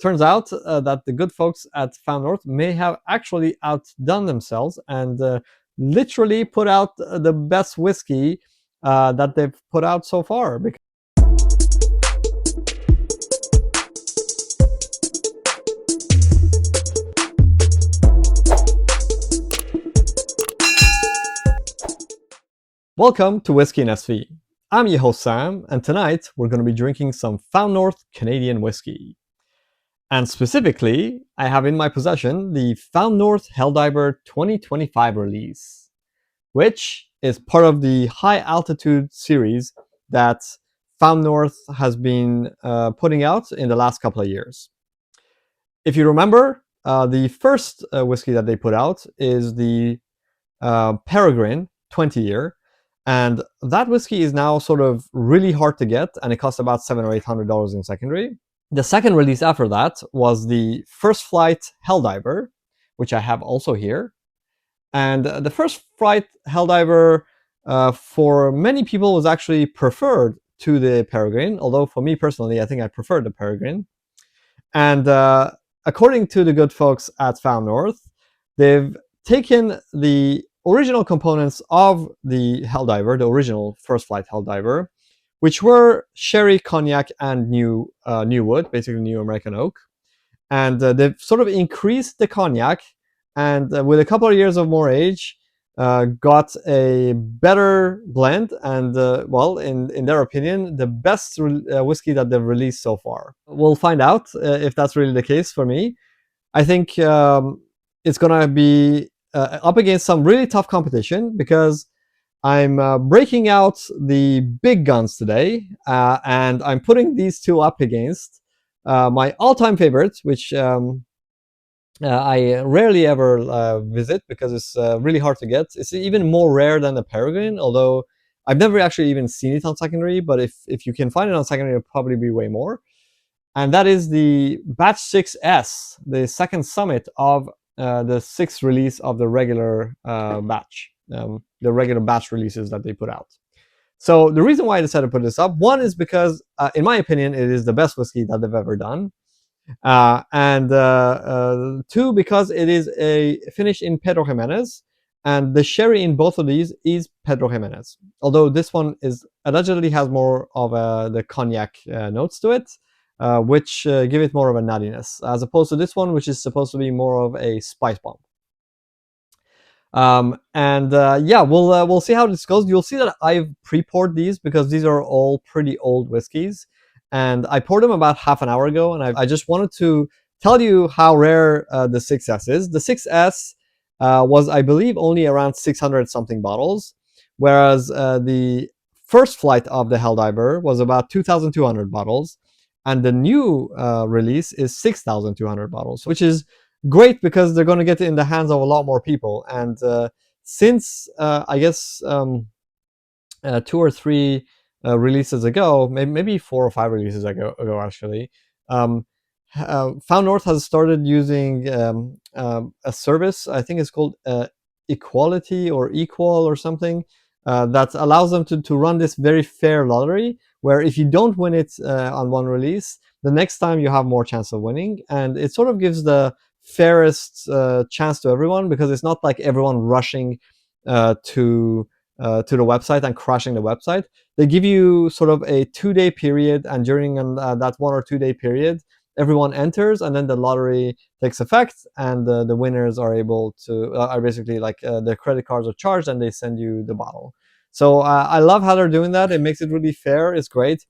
turns out that the good folks at Found North may have actually outdone themselves and literally put out the best whiskey that they've put out so far. Welcome to Whiskey and SV. I'm your host Sam, and tonight we're going to be drinking some Found North Canadian whiskey. And specifically, I have in my possession the Found North Helldiver 2025 release, which is part of the high altitude series that Found North has been putting out in the last couple of years. If you remember, the first whiskey that they put out is the Peregrine 20-year, and that whiskey is now sort of really hard to get, and it costs about $700 or $800 in secondary. The second release after that was the First Flight Helldiver, which I have also here. And the First Flight Helldiver, for many people, was actually preferred to the Peregrine, although for me personally, I think I preferred the Peregrine. And according to the good folks at Found North, they've taken the original components of the Helldiver, the original First Flight Helldiver, which were sherry, cognac, and new wood, basically new American oak. And they've sort of increased the cognac, and with a couple of years of more age, got a better blend, and well, in their opinion, the best whiskey that they've released so far. We'll find out if that's really the case for me. I think it's gonna be up against some really tough competition, because I'm breaking out the big guns today, and I'm putting these two up against my all-time favorites, which I rarely ever visit because it's really hard to get. It's even more rare than the Peregrine, although I've never actually even seen it on secondary, but if you can find it on secondary, it'll probably be way more. And that is the Batch 6S, the second summit of the sixth release of the regular batch. The regular batch releases that they put out. So the reason why I decided to put this up, one is because, in my opinion, it is the best whiskey that they've ever done. And two, because it is finished in Pedro Jimenez, and the sherry in both of these is Pedro Jimenez. Although this one allegedly has more of the cognac notes to it, which give it more of a nuttiness, as opposed to this one, which is supposed to be more of a spice bomb. Yeah, we'll see how this goes. You'll see that I've pre-poured these because these are all pretty old whiskeys, and I poured them about half an hour ago, and I just wanted to tell you how rare the 6S is. The 6S was, I believe, only around 600 something bottles, whereas the first flight of the Helldiver was about 2,200 bottles, and the new release is 6,200 bottles, which is great because they're going to get it in the hands of a lot more people. And since I guess 2 or 3 releases ago, maybe 4 or 5 releases ago actually, Found North has started using a service. I think it's called Equality or Equal or something, that allows them to run this very fair lottery, where if you don't win it on one release, the next time you have more chance of winning. And it sort of gives the fairest chance to everyone, because it's not like everyone rushing to the website and crashing the website. They give you sort of a 2-day period, and during that 1 or 2 day period, everyone enters, and then the lottery takes effect, and the winners are able to are basically like their credit cards are charged, and they send you the bottle. So I love how they're doing that. It makes it really fair. It's great.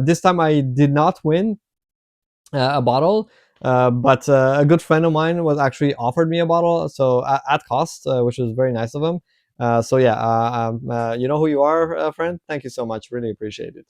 This time I did not win a bottle, but a good friend of mine was actually offered me a bottle, so at cost, which was very nice of him. So yeah, you know who you are, friend. Thank you so much. Really appreciate it.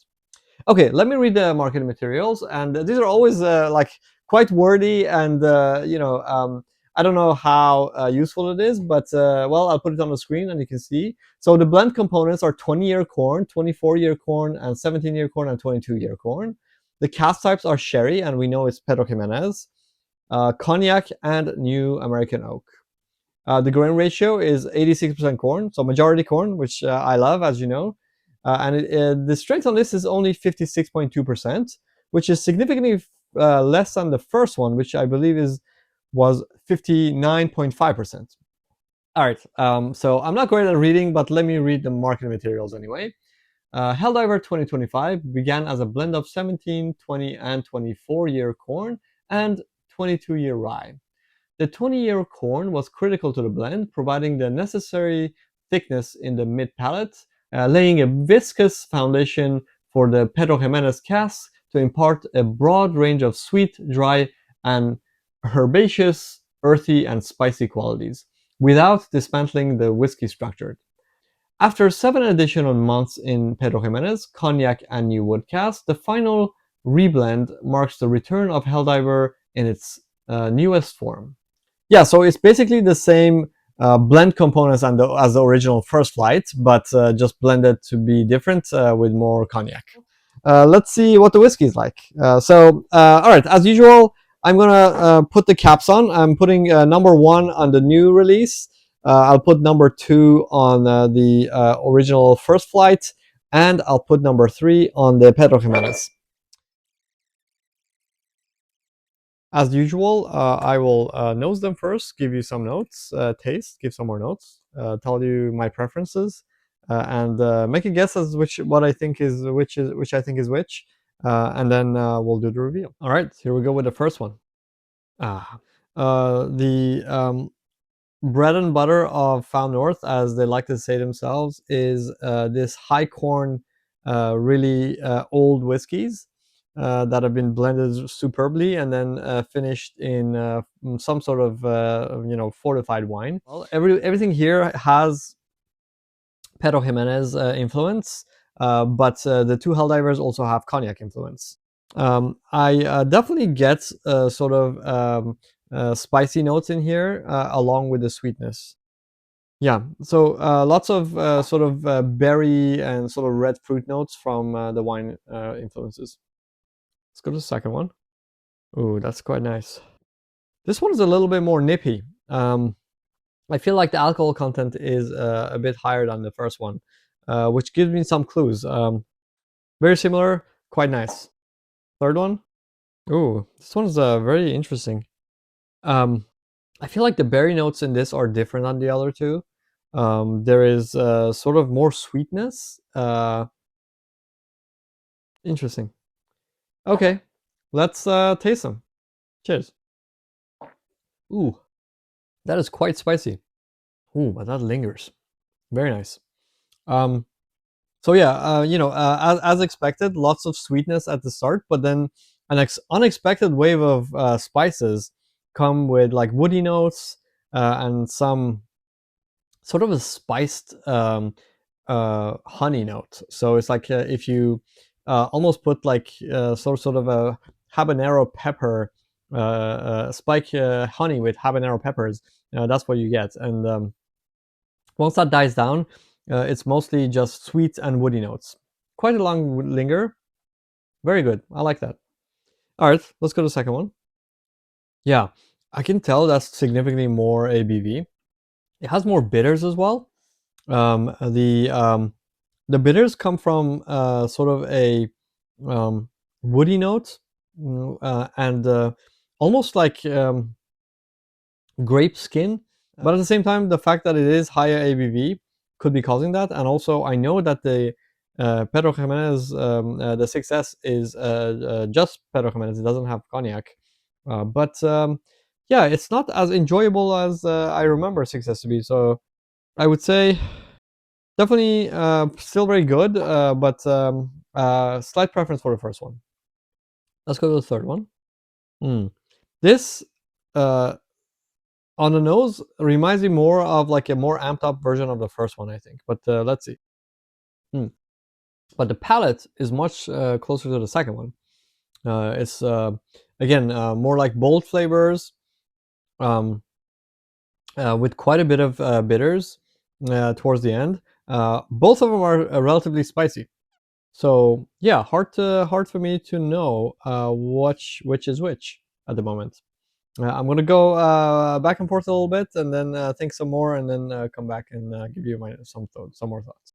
Okay, let me read the marketing materials, and these are always like quite wordy, and I don't know how useful it is, but well, I'll put it on the screen and you can see. So the blend components are 20-year corn, 24-year corn, and 17-year corn, and 22-year corn. The cask types are sherry, and we know it's Pedro Jimenez, cognac, and new American oak. The grain ratio is 86% corn, so majority corn, which I love, as you know. And the strength on this is only 56.2%, which is significantly less than the first one, which I believe was 59.5%. All right, so I'm not great at reading, but let me read the marketing materials anyway. Helldiver 2025 began as a blend of 17, 20, and 24-year corn and 22-year rye. The 20-year corn was critical to the blend, providing the necessary thickness in the mid palate, laying a viscous foundation for the Pedro Jimenez cask to impart a broad range of sweet, dry, and herbaceous, earthy, and spicy qualities, without dismantling the whiskey structure. After 7 additional months in Pedro Jimenez, Cognac, and New Wood cask, the final reblend marks the return of Helldiver in its newest form. Yeah, so it's basically the same blend components as the original First Flight, but just blended to be different with more cognac. Let's see what the whiskey is like. All right, as usual, I'm gonna put the caps on. I'm putting number 1 on the new release. I'll put number 2 on the original First Flight, and I'll put number 3 on the Pedro Jimenez. As usual, I will nose them first, give you some notes, taste, give some more notes, tell you my preferences, and make a guess as what I think is which I think is which, and then we'll do the reveal. All right, here we go with the first one. The bread and butter of Found North, as they like to say themselves, is this high corn, really old whiskeys that have been blended superbly and then finished in some sort of fortified wine. Well, everything here has Pedro Jimenez influence, but the two Helldivers also have cognac influence. I definitely get sort of spicy notes in here along with the sweetness. Yeah, so lots of sort of berry and sort of red fruit notes from the wine influences. Let's go to the second one. Ooh, that's quite nice. This one is a little bit more nippy. I feel like the alcohol content is a bit higher than the first one, which gives me some clues. Very similar, quite nice. Third one. Ooh, this one's very interesting. I feel like the berry notes in this are different than the other two. There is sort of more sweetness. Interesting. Okay, let's taste them. Cheers. Ooh, that is quite spicy. Ooh, but that lingers. Very nice. So yeah, as expected, lots of sweetness at the start, but then an unexpected wave of spices come with like woody notes and some sort of a spiced honey note. So it's like if you almost put like sort of a habanero pepper, spike honey with habanero peppers. That's what you get. And once that dies down, it's mostly just sweet and woody notes. Quite a long linger. Very good. I like that. All right, let's go to the second one. Yeah, I can tell that's significantly more ABV. It has more bitters as well. The bitters come from sort of a woody note and almost like grape skin. But at the same time, the fact that it is higher ABV could be causing that. And also, I know that the Pedro Jimenez, the 6S is just Pedro Jimenez. It doesn't have cognac. But yeah, it's not as enjoyable as I remember 6S to be. So I would say definitely still very good, but slight preference for the first one. Let's go to the third one. This on the nose reminds me more of like a more amped up version of the first one, I think. But let's see. But the palate is much closer to the second one. It's again more like bold flavors, with quite a bit of bitters towards the end. Both of them are relatively spicy. So yeah, hard for me to know which is which at the moment. I'm gonna go back and forth a little bit, and then think some more, and then come back and give you some more thoughts.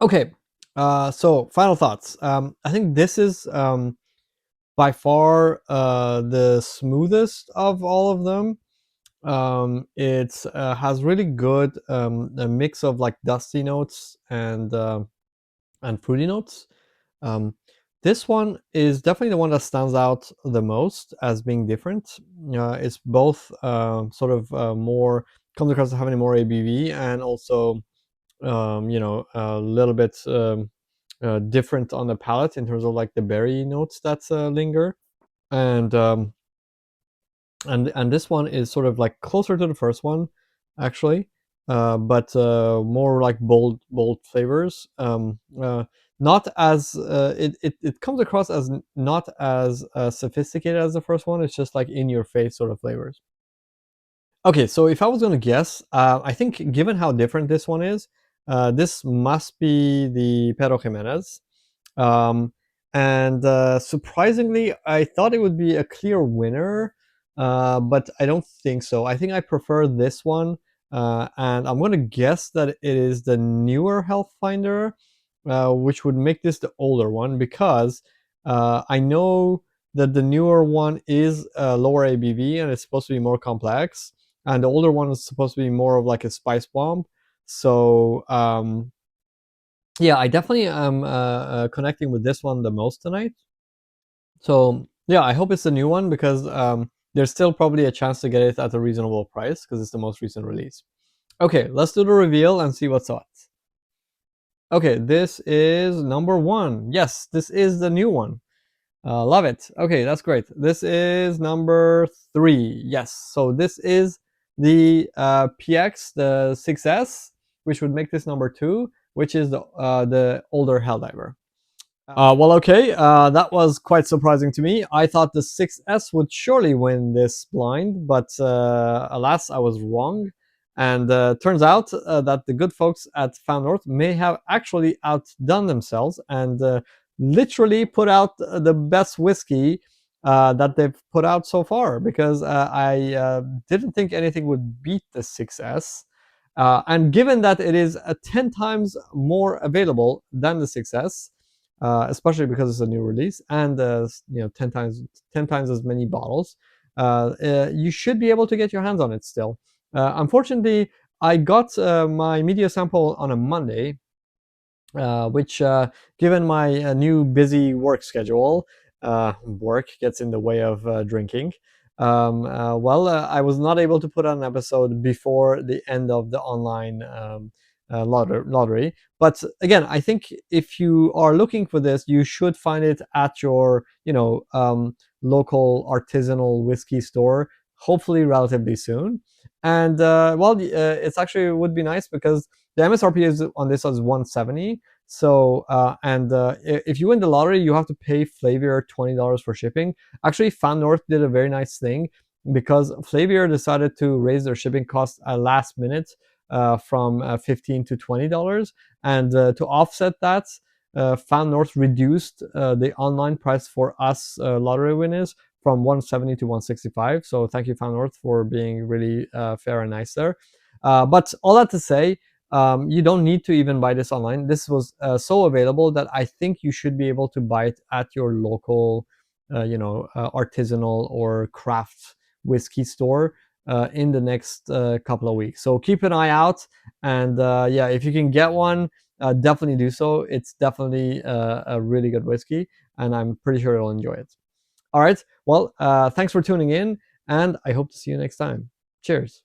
Okay, So final thoughts. I think this is by far the smoothest of all of them. It has really good a mix of like dusty notes and fruity notes. Um, this one is definitely the one that stands out the most as being different. It's both sort of more comes across as having more ABV and also a little bit different on the palate in terms of like the berry notes that linger. And and this one is sort of like closer to the first one, actually, but more like bold flavors. Not as it comes across as not as sophisticated as the first one. It's just like in your face sort of flavors. Okay, so if I was going to guess, I think given how different this one is, this must be the Pedro Jimenez. Um, and surprisingly, I thought it would be a clear winner, but I don't think so. I think I prefer this one, and I'm going to guess that it is the newer Health Finder, which would make this the older one because I know that the newer one is lower ABV and it's supposed to be more complex, and the older one is supposed to be more of like a spice bomb. So yeah, I definitely am connecting with this one the most tonight. So yeah, I hope it's a new one because there's still probably a chance to get it at a reasonable price because it's the most recent release. Okay, let's do the reveal and see what's up. Okay, this is number one. Yes, this is the new one. Love it. Okay, that's great. This is number three. Yes, so this is the PX, the 6S, which would make this number two, which is the older Helldiver. Well, okay, that was quite surprising to me. I thought the 6S would surely win this blind, but alas, I was wrong. And turns out that the good folks at Found North may have actually outdone themselves and literally put out the best whiskey that they've put out so far because I didn't think anything would beat the 6S. And given that it is 10 times more available than the 6S, especially because it's a new release and 10 times as many bottles. You should be able to get your hands on it still. Unfortunately, I got my media sample on a Monday, which, given my new busy work schedule, work gets in the way of drinking. I was not able to put out an episode before the end of the online lottery. But again, I think if you are looking for this, you should find it at your, local artisanal whiskey store, hopefully relatively soon. And it's actually would be nice because the MSRP is on this is 170. So if you win the lottery, you have to pay Flavier $20 for shipping. Actually, Fan North did a very nice thing because Flavier decided to raise their shipping costs at last minute from $15 to $20, and to offset that, Fan North reduced the online price for us lottery winners from 170 to 165. So thank you, Fan North, for being really fair and nice there. But all that to say, you don't need to even buy this online. This was so available that I think you should be able to buy it at your local, artisanal or craft whiskey store in the next couple of weeks. So keep an eye out, and yeah, if you can get one, definitely do so. It's definitely a really good whiskey, and I'm pretty sure you'll enjoy it. All right. Well, thanks for tuning in, and I hope to see you next time. Cheers.